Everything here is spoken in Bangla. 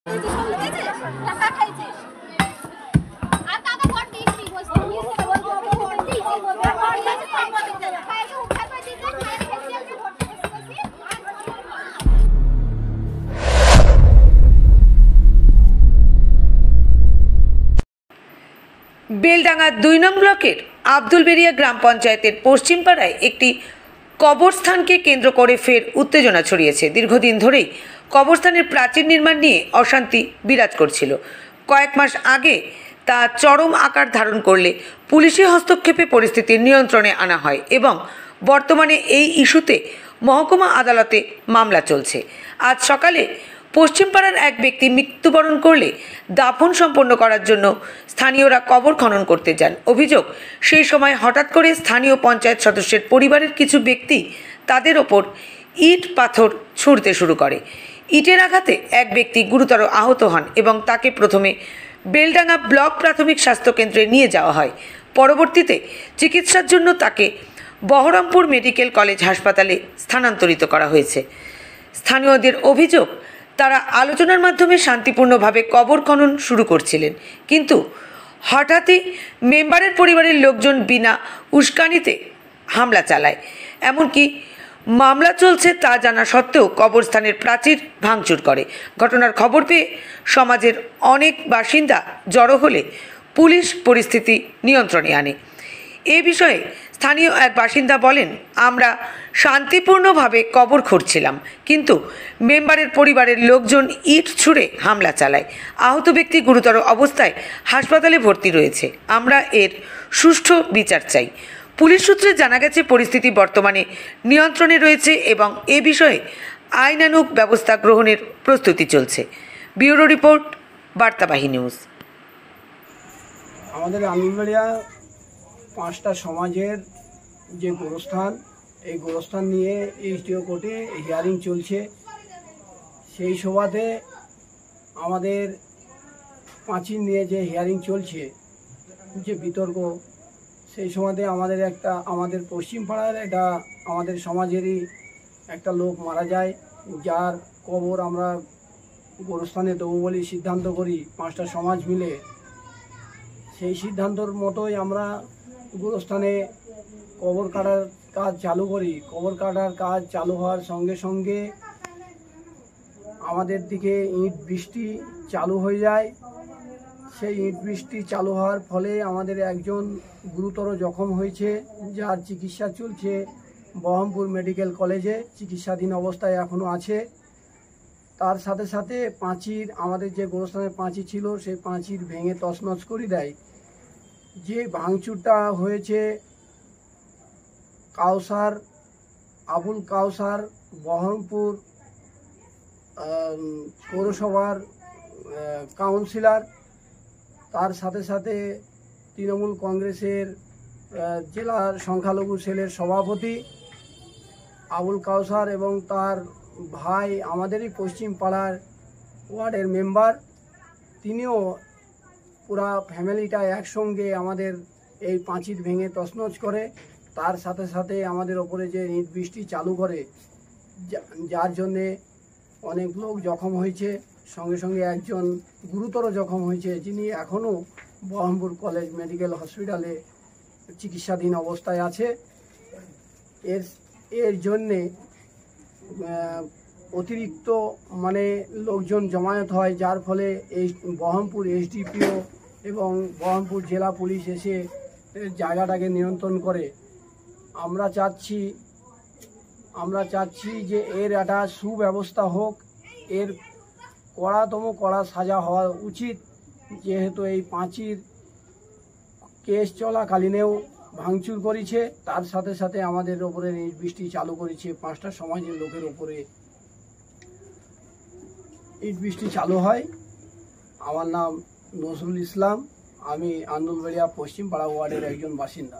বেলডাঙ্গা ২ নং ব্লকের আব্দুলবেড়িয়া গ্রাম পঞ্চায়েতের পশ্চিম পাড়ায় একটি কবরস্থানকে কেন্দ্র করে ফের উত্তেজনা ছড়িয়েছে। দীর্ঘদিন ধরেই কবরস্থানের প্রাচীর নির্মাণ নিয়ে অশান্তি বিরাজ করছিল। কয়েক মাস আগে তা চরম আকার ধারণ করলে পুলিশি হস্তক্ষেপে পরিস্থিতি নিয়ন্ত্রণে আনা হয় এবং বর্তমানে এই ইস্যুতে মহকুমা আদালতে মামলা চলছে। আজ সকালে পশ্চিমপাড়ার এক ব্যক্তি মৃত্যুবরণ করলে দাফন সম্পন্ন করার জন্য স্থানীয়রা কবর খনন করতে যান। অভিযোগ, সেই সময় হঠাৎ করে স্থানীয় পঞ্চায়েত সদস্যের পরিবারের কিছু ব্যক্তি তাদের ওপর ইট পাথর ছুঁড়তে শুরু করে। ইটের আঘাতে এক ব্যক্তি গুরুতর আহত হন এবং তাকে প্রথমে বেলডাঙ্গা ব্লক প্রাথমিক স্বাস্থ্যকেন্দ্রে নিয়ে যাওয়া হয়। পরবর্তীতে চিকিৎসার জন্য তাকে বহরমপুর মেডিকেল কলেজ হাসপাতালে স্থানান্তরিত করা হয়েছে। স্থানীয়দের অভিযোগ, তারা আলোচনার মাধ্যমে শান্তিপূর্ণভাবে কবর খনন শুরু করছিলেন, কিন্তু হঠাৎই মেম্বারের পরিবারের লোকজন বিনা উস্কানিতে হামলা চালায়। এমনকি মামলা চলছে তা জানা সত্ত্বেও কবরস্থানের প্রাচীর ভাঙচুর করে। ঘটনার খবর পেয়ে সমাজের অনেক বাসিন্দা জড়ো হলে পুলিশ পরিস্থিতি নিয়ন্ত্রণে আনে। এ বিষয়ে স্থানীয় এক বাসিন্দা বলেন, আমরা শান্তিপূর্ণভাবে কবর খুঁড়ছিলাম, কিন্তু মেম্বারের পরিবারের লোকজন ইট ছুঁড়ে হামলা চালায়। আহত ব্যক্তি গুরুতর অবস্থায় হাসপাতালে ভর্তি রয়েছে। আমরা এর সুষ্ঠু বিচার চাই। পুলিশ সূত্রে জানা গেছে পরিস্থিতি বর্তমানে নিয়ন্ত্রণে রয়েছে এবং এ বিষয়ে আইনানুগ ব্যবস্থা গ্রহণের প্রস্তুতি চলছে। Bureau report, Bartabahi news. আমাদের আন্দুলবেড়িয়া 5টা সমাজের যে গোরস্থান, এই গোরস্থান নিয়ে এসডিও কোর্টে হিয়ারিং চলছে। সেই সভাতে আমাদের পাঁচিল নিয়ে যে হিয়ারিং চলছে, যে বিতর্ক, সেই সময়তে আমাদের পশ্চিম পাড়ার আমাদের সমাজেরই একটা লোক মারা যায়, যার কবর আমরা গোরস্থানে দেবো বলে সিদ্ধান্ত করি 5টা সমাজ মিলে। সেই সিদ্ধান্তর মতোই আমরা গোরস্থানে কবর কাটার কাজ চালু করি। কবর কাটার কাজ চালু হওয়ার সঙ্গে সঙ্গে আমাদের দিকে ইট বৃষ্টি চালু হয়ে যায়। সেই ইট বৃষ্টি চালু হওয়ার ফলে আমাদের একজন গুরুতর জখম হয়েছে, যার চিকিৎসা চলছে বহরমপুর মেডিকেল কলেজে, চিকিৎসাধীন অবস্থায় এখনও আছে। তার সাথে সাথে পাঁচির, আমাদের যে গোরস্থানের পাঁচির ছিল, সেই পাঁচির ভেঙে তছনছ করে দেয়। যে ভাঙচুরটা হয়েছে আবুল কাউসার বহরমপুর পৌরসভার কাউন্সিলর, তার সাথে সাথে তৃণমূল কংগ্রেসের জেলার সংখ্যালঘু সেলের সভাপতি আবুল কাউসার এবং তার ভাই, আমাদেরই পশ্চিম পাড়ার ওয়ার্ডের মেম্বার, তিনিও পুরা ফ্যামিলিটা একসঙ্গে আমাদের এই পাঁচির ভেঙে তছনছ করে। তার সাথে সাথে আমাদের ওপরে যে ইট বৃষ্টি চালু করে, যার জন্যে অনেক লোক জখম হয়েছে। সঙ্গে সঙ্গে একজন গুরুতর জখম হয়েছে, যিনি এখনও বহরমপুর কলেজ মেডিকেল হসপিটালে চিকিৎসাধীন অবস্থায় আছে। এর জন্যে অতিরিক্ত লোকজন জমায়েত হয়, যার ফলে এই বহরমপুর এসডিপিও এবং বহরমপুর জেলা পুলিশ এসে জায়গাটাকে নিয়ন্ত্রণ করে। আমরা চাচ্ছি যে এর একটা সুব্যবস্থা হোক, এর কড়া সাজা হওয়া উচিত, যেহেতু এই পাঁচির কেস চলাকালীনেও ভাঙচুর করেছে, তার সাথে সাথে আমাদের ওপরে ইট বৃষ্টি চালু করেছে। 5টা সমাজের লোকের ওপরে ইট বৃষ্টি চালু হয়। আমার নাম নজরুল ইসলাম, আমি আন্দুলবেড়িয়া পশ্চিম পাড়া ওয়ার্ডের একজন বাসিন্দা।